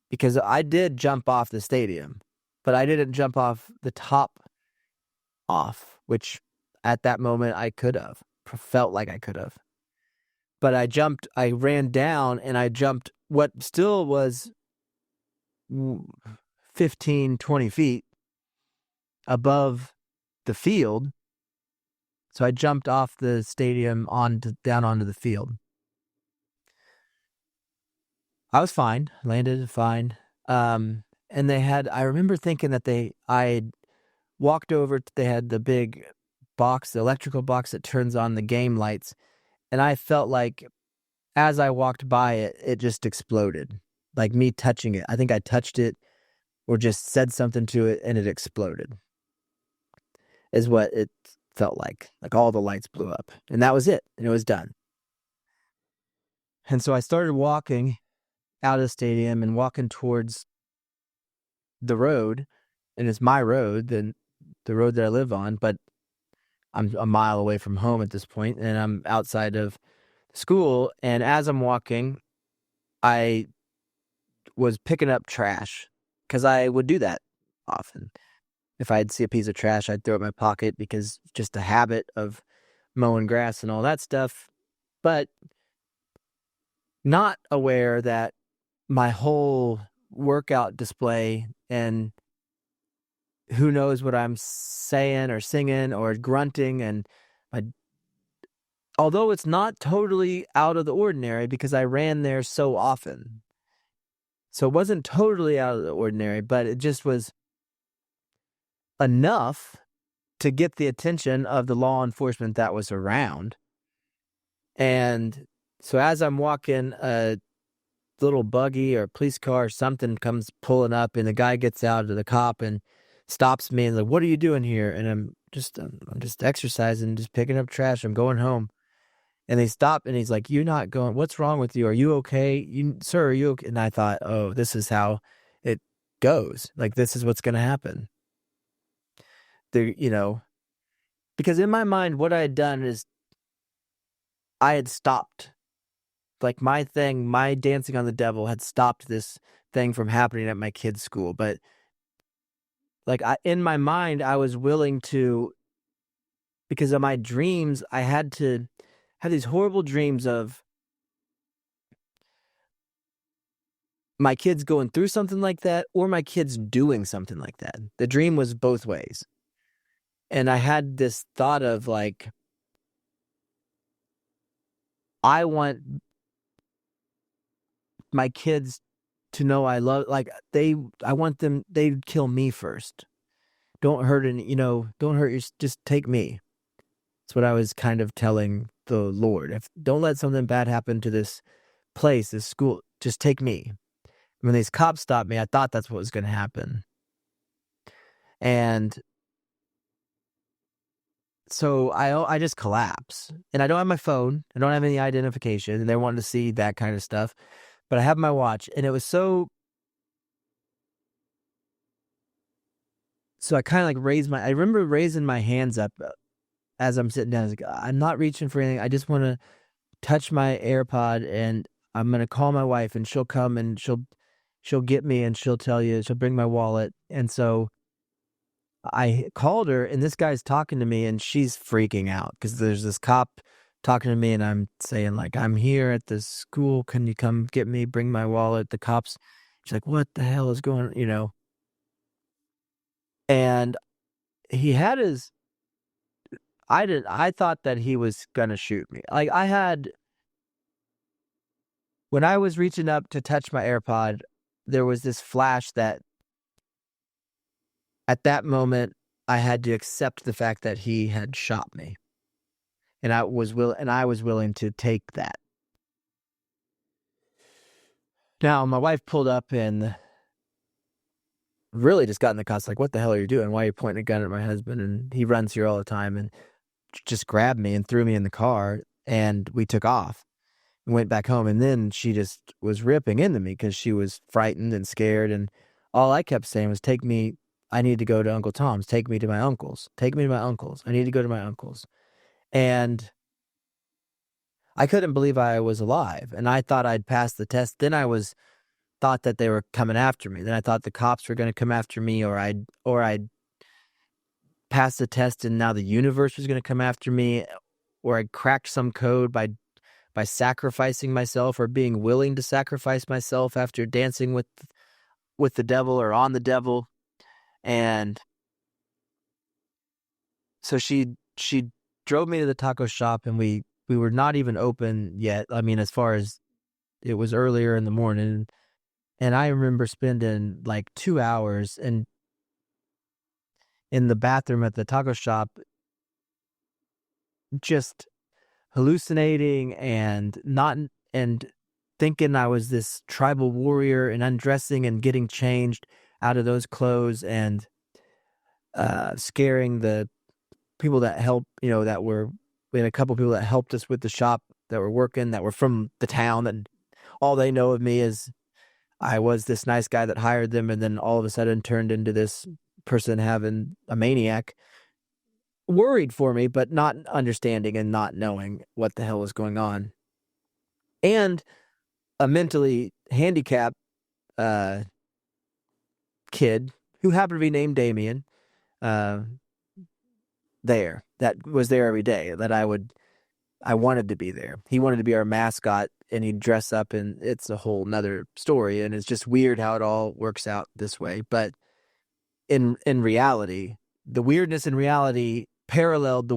because I did jump off the stadium, but I didn't jump off the top off, which at that moment I could have, felt like I could have. But I ran down, and I jumped what still was 15, 20 feet above the field. So I jumped off the stadium down onto the field. I was fine, landed fine. And I remember thinking that I walked over, they had the big box, the electrical box that turns on the game lights. And I felt like as I walked by it, it just exploded. Like me touching it. I think I touched it or just said something to it and it exploded. Is what it felt like. Like all the lights blew up. And that was it. And it was done. And so I started walking out of the stadium and walking towards the road. And it's my road, the road that I live on. But I'm a mile away from home at this point, and I'm outside of school. And as I'm walking, I was picking up trash because I would do that often. If I'd see a piece of trash, I'd throw it in my pocket because just a habit of mowing grass and all that stuff. But not aware that my whole workout display and who knows what I'm saying or singing or grunting, and although it's not totally out of the ordinary because I ran there so often. So it wasn't totally out of the ordinary, but it just was enough to get the attention of the law enforcement that was around. And so as I'm walking, a little buggy or police car or something comes pulling up, and the guy gets out of the cop and stops me and like, "What are you doing here?" And I'm just exercising, just picking up trash. I'm going home. And they stop, and he's like, "You're not going, what's wrong with you? Are you okay? Sir, are you okay?" And I thought, oh, this is how it goes. Like, this is what's going to happen. Because in my mind, what I had done is I had stopped. Like my thing, my dancing on the devil had stopped this thing from happening at my kid's school. But like in my mind, I was willing to, because of my dreams, I had to have these horrible dreams of my kids going through something like that or my kids doing something like that. The dream was both ways. And I had this thought of like, I want my kids to know I love, like I want them, they'd kill me first. Don't hurt don't hurt just take me. That's what I was kind of telling the Lord. If don't let something bad happen to this place, this school, just take me. When these cops stopped me, I thought that's what was going to happen. And so I just collapse. And I don't have my phone. I don't have any identification. And they wanted to see that kind of stuff. But I have my watch. And it was so I kind of like I remember raising my hands up as I'm sitting down. I was like, I'm not reaching for anything. I just want to touch my AirPod and I'm going to call my wife and she'll come and she'll get me and she'll bring my wallet. And so I called her and this guy's talking to me and she's freaking out because there's this cop talking to me and I'm saying like, I'm here at this school. Can you come get me, bring my wallet? The cops, she's like, what the hell is going on? And he had I thought that he was going to shoot me. Like when I was reaching up to touch my AirPod, there was this flash that at that moment I had to accept the fact that he had shot me. And I was willing to take that. Now, my wife pulled up and really just got in the car. Like, what the hell are you doing? Why are you pointing a gun at my husband? And he runs here all the time and just grabbed me and threw me in the car. And we took off and went back home. And then she just was ripping into me because she was frightened and scared. And all I kept saying was, take me. I need to go to Uncle Tom's. Take me to my uncle's. Take me to my uncle's. I need to go to my uncle's. And I couldn't believe I was alive. And I thought I'd passed the test. Then I thought that they were coming after me. Then I thought the cops were going to come after me, or I'd passed the test and now the universe was going to come after me, or I'd cracked some code by sacrificing myself or being willing to sacrifice myself after dancing with the devil or on the devil. And so she drove me to the taco shop and we were not even open yet. I mean, as far as it was earlier in the morning. And I remember spending like 2 hours in the bathroom at the taco shop just hallucinating and thinking I was this tribal warrior and undressing and getting changed out of those clothes and scaring the people that helped, we had a couple people that helped us with the shop that were working, that were from the town, and all they know of me is I was this nice guy that hired them and then all of a sudden turned into this person having a maniac. Worried for me, but not understanding and not knowing what the hell was going on. And a mentally handicapped kid who happened to be named Damien that was there every day, that I wanted to be there. He wanted to be our mascot and he'd dress up, and it's a whole nother story. And it's just weird how it all works out this way. But in reality, the weirdness in reality paralleled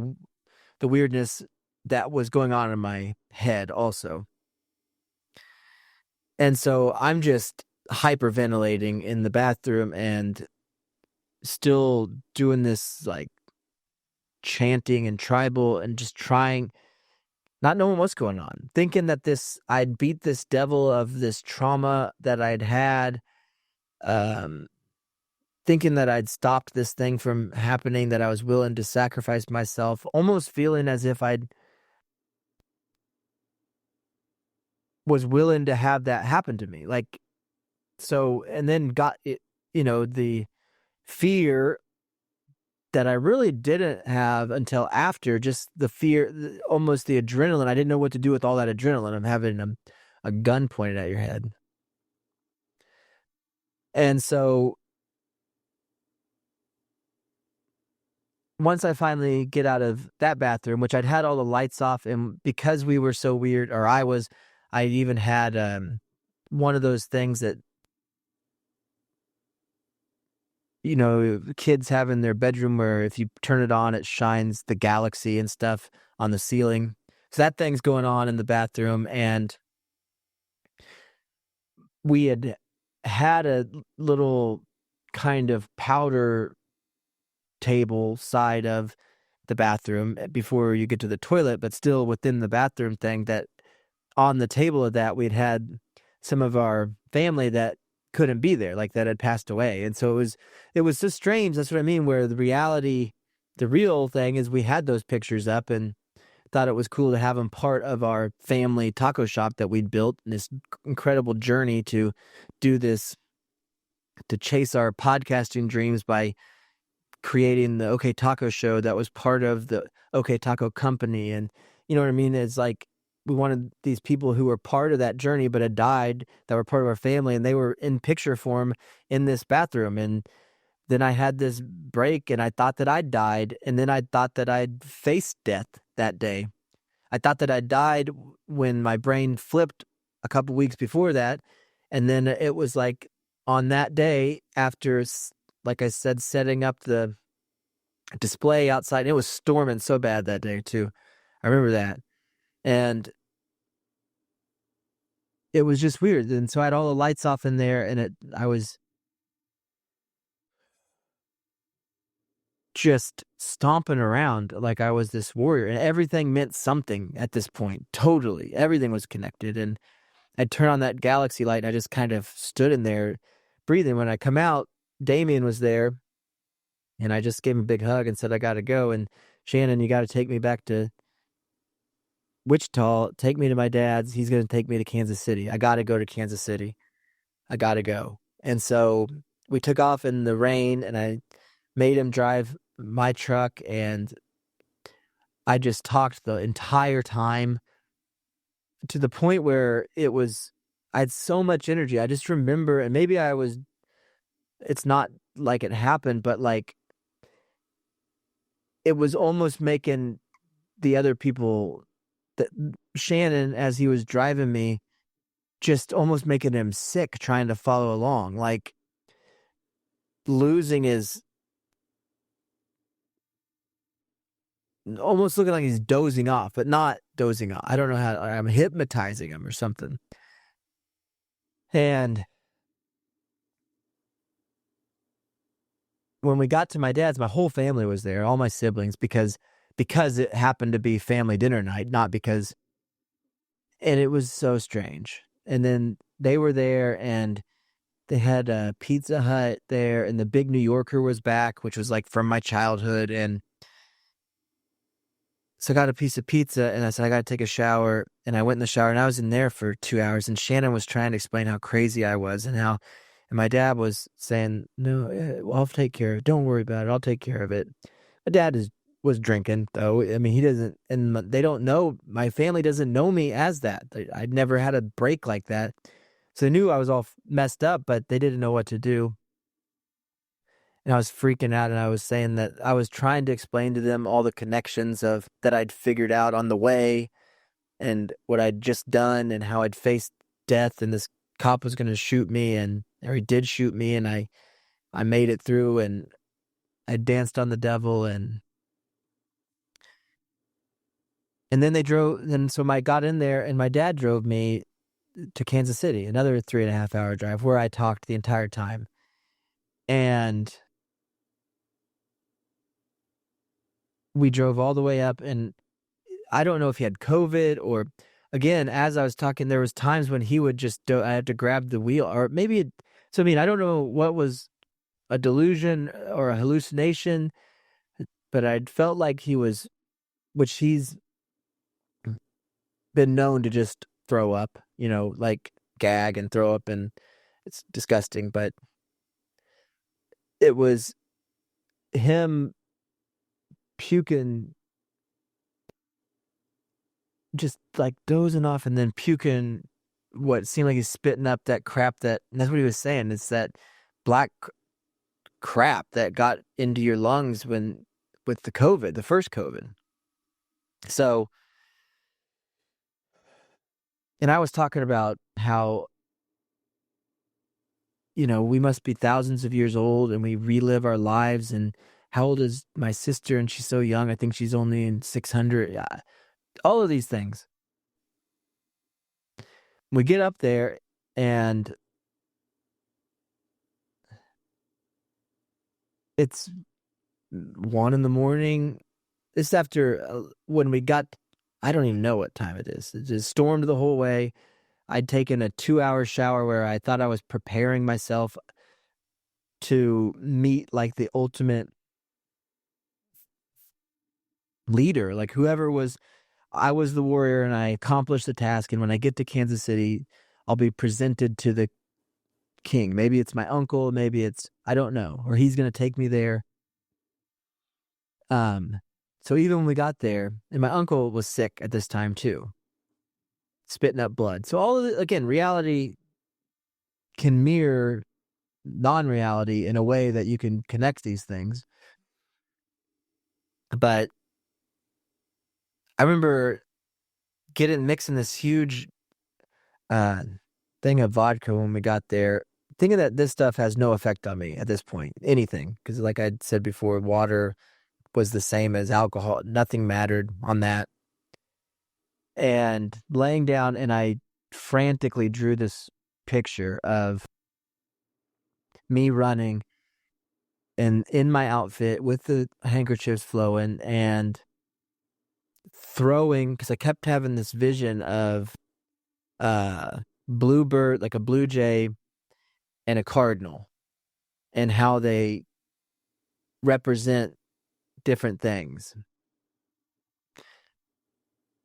the weirdness that was going on in my head also. And so I'm just hyperventilating in the bathroom and still doing this like chanting and tribal and just trying, not knowing what's going on, thinking that I'd beat this devil of this trauma that I'd had, thinking that I'd stopped this thing from happening, that I was willing to sacrifice myself, almost feeling as if was willing to have that happen to me. Like, so, and then got it, the fear that I really didn't have until after, just the fear, almost the adrenaline. I didn't know what to do with all that adrenaline. I'm having a gun pointed at your head. And so once I finally get out of that bathroom, which I'd had all the lights off, and because we were so weird, or I even had one of those things that, kids have in their bedroom where if you turn it on, it shines the galaxy and stuff on the ceiling. So that thing's going on in the bathroom, and we had a little kind of powder table side of the bathroom before you get to the toilet, but still within the bathroom thing, that on the table of that, we'd had some of our family that couldn't be there, like that had passed away. And so it was just strange. That's what I mean, where the real thing is we had those pictures up and thought it was cool to have them part of our family taco shop that we'd built in this incredible journey to do this, to chase our podcasting dreams by creating the OK Taco show that was part of the OK Taco company. And you know what I mean? It's like we wanted these people who were part of that journey but had died, that were part of our family, and they were in picture form in this bathroom. And then I had this break and I thought that I'd died, and then I thought that I'd faced death that day. I thought that I died when my brain flipped a couple weeks before that. And then it was like on that day after, like I said, setting up the display outside, it was storming so bad that day too. I remember that. And it was just weird. And so I had all the lights off in there, and I was just stomping around like I was this warrior, and everything meant something at this point. Totally. Everything was connected. And I'd turn on that galaxy light and I just kind of stood in there breathing. When I come out, Damien was there, and I just gave him a big hug and said, I got to go. And Shannon, you got to take me back to Wichita. Take me to my dad's. He's going to take me to Kansas City. I got to go to Kansas City. I got to go. And so we took off in the rain, and I made him drive my truck, and I just talked the entire time to the point where I had so much energy. I just remember, and maybe it's not like it happened, but like it was almost making the other people, that Shannon, as he was driving me, just almost making him sick trying to follow along, like losing his, almost looking like he's dozing off, but not dozing off. I don't know how, I'm hypnotizing him or something. And when we got to my dad's, my whole family was there, all my siblings, because it happened to be family dinner night, not because, and it was so strange. And then they were there, and they had a Pizza Hut there, and the Big New Yorker was back, which was like from my childhood. And so I got a piece of pizza, and I said, I got to take a shower. And I went in the shower, and I was in there for 2 hours. And Shannon was trying to explain how crazy I was, and my dad was saying, no, I'll take care of it. Don't worry about it. I'll take care of it. My dad was drinking, though. I mean, he doesn't, and they don't know, my family doesn't know me as that. I'd never had a break like that. So they knew I was all messed up, but they didn't know what to do. And I was freaking out, and I was saying that I was trying to explain to them all the connections that I'd figured out on the way, and what I'd just done, and how I'd faced death, and this cop was going to shoot me, or he did shoot me, and I made it through, and I danced on the devil, and then they drove, and so I got in there, and my dad drove me to Kansas City, another 3.5 hour drive, where I talked the entire time. And we drove all the way up, and I don't know if he had COVID, or, again, as I was talking, there was times when he would just I had to grab the wheel, or maybe so I mean, I don't know what was a delusion or a hallucination, but I felt like he was, which he's been known to just throw up, like gag and throw up, and it's disgusting, but it was him puking, just like dozing off, and then puking what seemed like he's spitting up that crap and that's what he was saying. It's that black crap that got into your lungs with the first COVID. So, and I was talking about how, we must be thousands of years old and we relive our lives. And how old is my sister? And she's so young. I think she's only in 600. All of these things. We get up there and it's 1 a.m. This after when we got, I don't even know what time it is. It just stormed the whole way. I'd taken a 2-hour shower where I thought I was preparing myself to meet like the ultimate leader, like I was the warrior and I accomplished the task. And when I get to Kansas City, I'll be presented to the king. Maybe it's my uncle, I don't know, or he's going to take me there. So even when we got there, and my uncle was sick at this time too, spitting up blood. So all of it, again, reality can mirror non-reality in a way that you can connect these things. But I remember mixing this huge thing of vodka when we got there, thinking that this stuff has no effect on me at this point, anything. Because like I said before, water was the same as alcohol. Nothing mattered on that. And laying down, and I frantically drew this picture of me running and in my outfit with the handkerchiefs flowing and throwing, because I kept having this vision of bluebird, like a blue jay and a cardinal, and how they represent different things.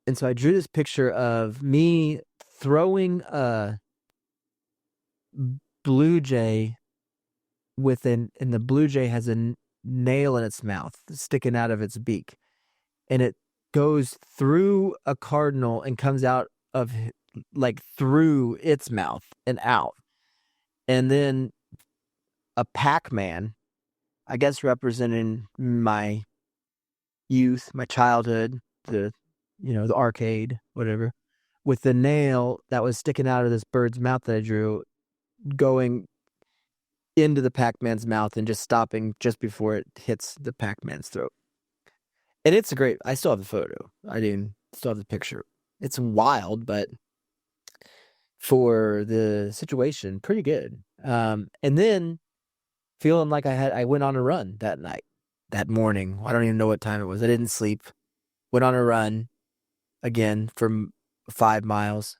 And so I drew this picture of me throwing a blue jay and the blue jay has a nail in its mouth sticking out of its beak, and it goes through a cardinal and comes out of like through its mouth and out. And then a Pac-Man, I guess representing my youth, my childhood, the arcade, whatever, with the nail that was sticking out of this bird's mouth that I drew, going into the Pac-Man's mouth and just stopping just before it hits the Pac-Man's throat. And it's I still have the photo. Still have the picture. It's wild, but for the situation, pretty good. And then feeling like I went on a run that morning. I don't even know what time it was. I didn't sleep. Went on a run again for 5 miles,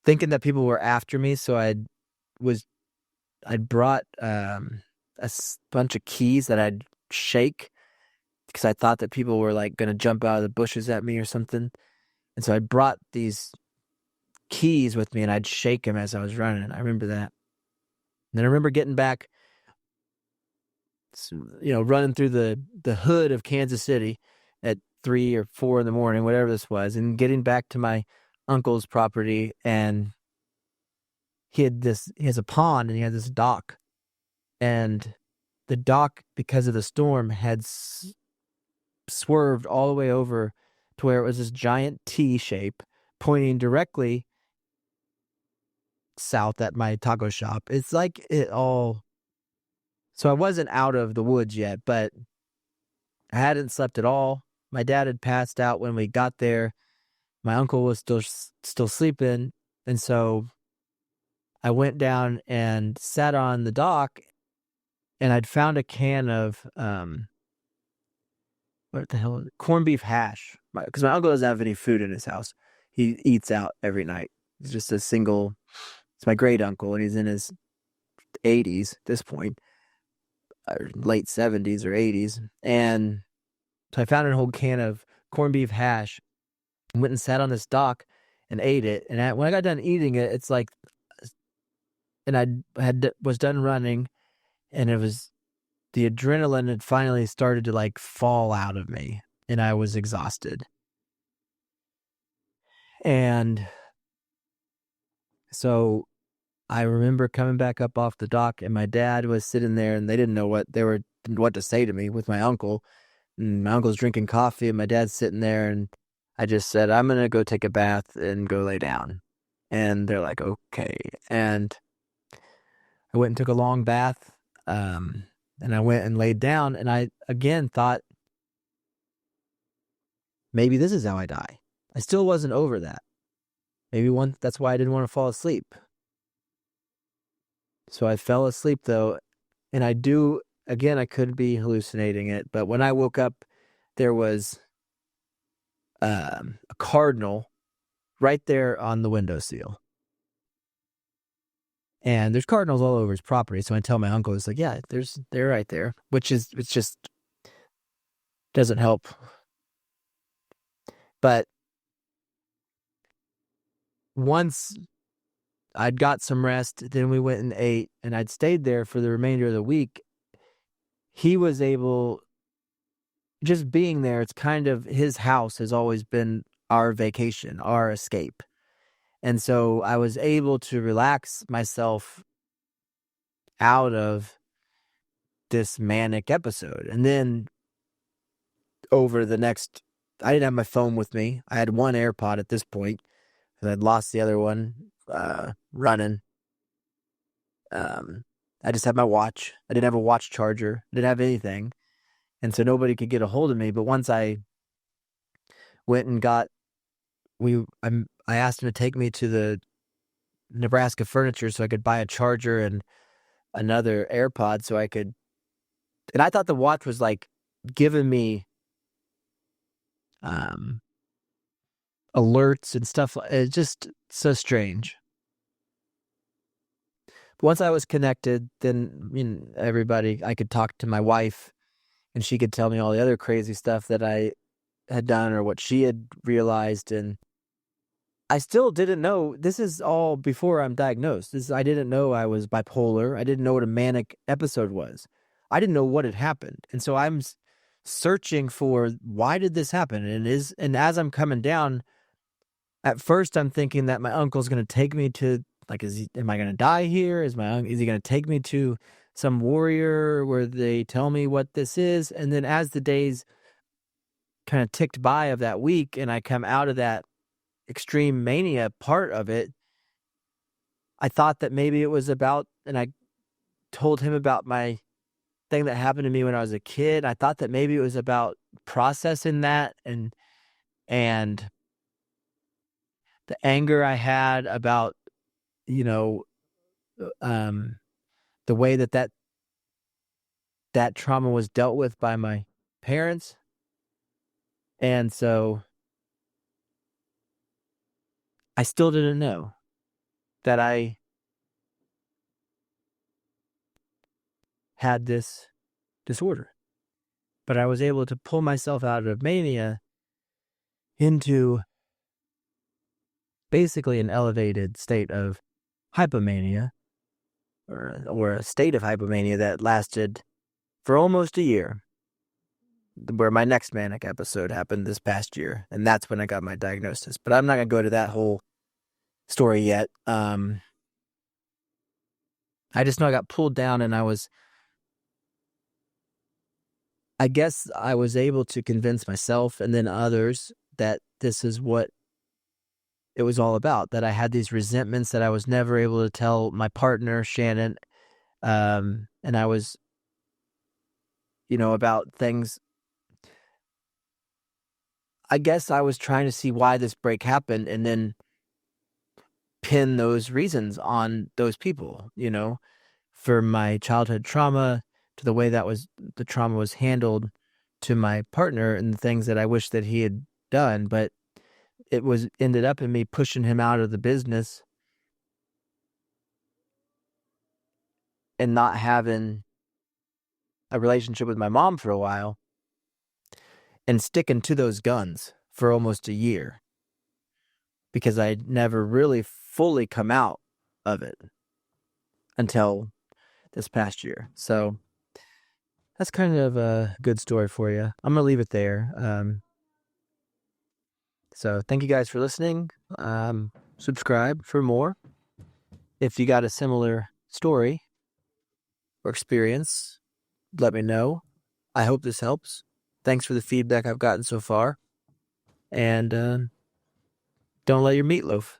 thinking that people were after me. So I'd brought a bunch of keys that I'd shake because I thought that people were like going to jump out of the bushes at me or something. And so I brought these keys with me and I'd shake them as I was running. I remember that. And then I remember getting back, running through the hood of Kansas City at 3 or 4 in the morning, whatever this was, and getting back to my uncle's property. And he has a pond and he had this dock, and the dock, because of the storm, had swerved all the way over to where it was this giant T shape pointing directly south at my taco shop. It's like it all. So I wasn't out of the woods yet, but I hadn't slept at all. My dad had passed out when we got there. My uncle was still sleeping. And so I went down and sat on the dock, and I'd found a can of, what the hell? Corned beef hash. Because my uncle doesn't have any food in his house. He eats out every night. He's just it's my great uncle, and he's in his 80s at this point, or late 70s or 80s. And so I found a whole can of corned beef hash, and went and sat on this dock and ate it. And when I got done eating it, it's like, and was done running, and it was the adrenaline had finally started to like fall out of me, and I was exhausted. And so I remember coming back up off the dock, and my dad was sitting there, and they didn't know what to say to me with my uncle. And my uncle's drinking coffee, and my dad's sitting there, and I just said, "I'm gonna go take a bath and go lay down." And they're like, "Okay." And I went and took a long bath, and I went and laid down, and I again thought, maybe this is how I die. I still wasn't over that. That's why I didn't want to fall asleep. So I fell asleep though, and I could be hallucinating it, but when I woke up, there was a cardinal right there on the windowsill. And there's cardinals all over his property. So I tell my uncle, it's like, yeah, they're right there, it's just doesn't help. But once I'd got some rest, then we went and ate, and I'd stayed there for the remainder of the week. He was able, just being there, it's kind of, his house has always been our vacation, our escape. And so I was able to relax myself out of this manic episode. And then over the next, I didn't have my phone with me. I had one AirPod at this point, because I'd lost the other one running. I just had my watch. I didn't have a watch charger. I didn't have anything. And so nobody could get a hold of me. But once I went and I asked him to take me to the Nebraska Furniture so I could buy a charger and another AirPod so I could, and I thought the watch was like giving me alerts and stuff. It's just so strange. But once I was connected, then I could talk to my wife, and she could tell me all the other crazy stuff that I had done or what she had realized. And I still didn't know. This is all before I'm diagnosed. I didn't know I was bipolar. I didn't know what a manic episode was. I didn't know what had happened. And so I'm searching for, why did this happen? And as I'm coming down, at first I'm thinking that my uncle's going to take me to, like, am I going to die here? Is he going to take me to some warrior where they tell me what this is? And then as the days kind of ticked by of that week, and I come out of that extreme mania part of it, I thought that maybe it was about, and I told him about my thing that happened to me when I was a kid. I thought that maybe it was about processing that and the anger I had about, the way that trauma was dealt with by my parents. And so I still didn't know that I had this disorder, but I was able to pull myself out of mania into basically an elevated state of hypomania, or a state of hypomania that lasted for almost a year, where my next manic episode happened this past year, and that's when I got my diagnosis. But I'm not going to go to that whole story yet. I just know I got pulled down, and I guess I was able to convince myself and then others that this is what it was all about, that I had these resentments that I was never able to tell my partner, Shannon. And I was, about things. I guess I was trying to see why this break happened and then pin those reasons on those people, for my childhood trauma, to the way the trauma was handled, to my partner and the things that I wish that he had done. But it ended up in me pushing him out of the business and not having a relationship with my mom for a while, and sticking to those guns for almost a year, because I'd never really fully come out of it until this past year. So that's kind of a good story for you. I'm going to leave it there. So thank you guys for listening. Subscribe for more. If you got a similar story or experience, let me know. I hope this helps. Thanks for the feedback I've gotten so far. And don't let your meatloaf